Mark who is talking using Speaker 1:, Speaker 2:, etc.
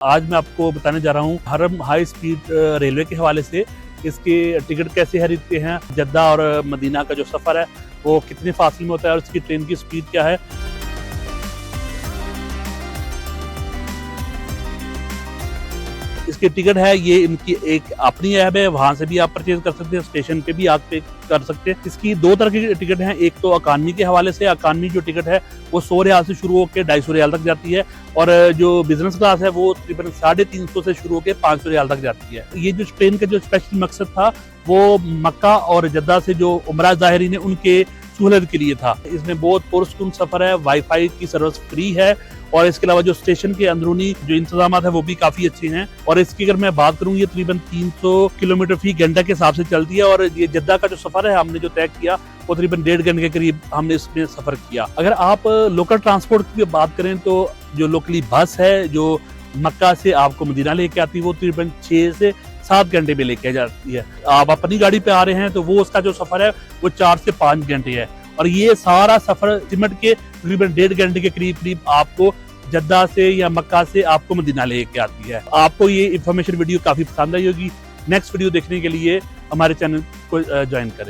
Speaker 1: आज मैं आपको बताने जा रहा हूँ हरम हाई स्पीड रेलवे के हवाले से इसके टिकट कैसे खरीदते हैं, जद्दा और मदीना का जो सफ़र है वो कितने फासले में होता है और इसकी ट्रेन की स्पीड क्या है। इसके टिकट है, ये इनकी एक अपनी ऐप है, वहां से भी आप परचेज कर सकते हैं, स्टेशन पे भी आप पे कर सकते हैं। इसकी दो तरह की टिकट हैं, एक तो अकानवी के हवाले से, अकानवी जो टिकट है वो 100 रियाल से शुरू होकर 250 रियाल तक जाती है और जो बिजनेस क्लास है वो तकरीबन 350 से शुरू होकर 500 रियाल तक जाती है। ये जो ट्रेन का जो स्पेशल मकसद था वो मक्का और जद्दा से जो उमरा ज़ाहिरीन है उनके सहूलत के लिए था। इसमें बहुत पुरसकून सफर है, वाईफाई की सर्विस फ्री है और इसके अलावा जो स्टेशन के अंदरूनी जो इंतजाम है वो भी काफी अच्छे हैं। और इसकी अगर मैं बात करूँ, ये तकरीबन 300 किलोमीटर फी घंटा के हिसाब से चलती है और ये जद्दा का जो सफर है हमने जो तय किया वो तकरीबन 1.5 घंटे के करीब हमने इसमें सफर किया। अगर आप लोकल ट्रांसपोर्ट की बात करें तो जो लोकली बस है जो मक्का से आपको मदीना लेके आती है वो तकरीबन 6 से 7 घंटे में लेके जाती है। आप अपनी गाड़ी पे आ रहे हैं तो वो उसका जो सफर है वो 4 से 5 घंटे है और ये सारा सफर सिमट के तकरीबन 1.5 घंटे के करीब आपको जद्दा से या मक्का से आपको मदीना लेके आती है। आपको ये इन्फॉर्मेशन वीडियो काफी पसंद आई होगी। नेक्स्ट वीडियो देखने के लिए हमारे चैनल को ज्वाइन करें।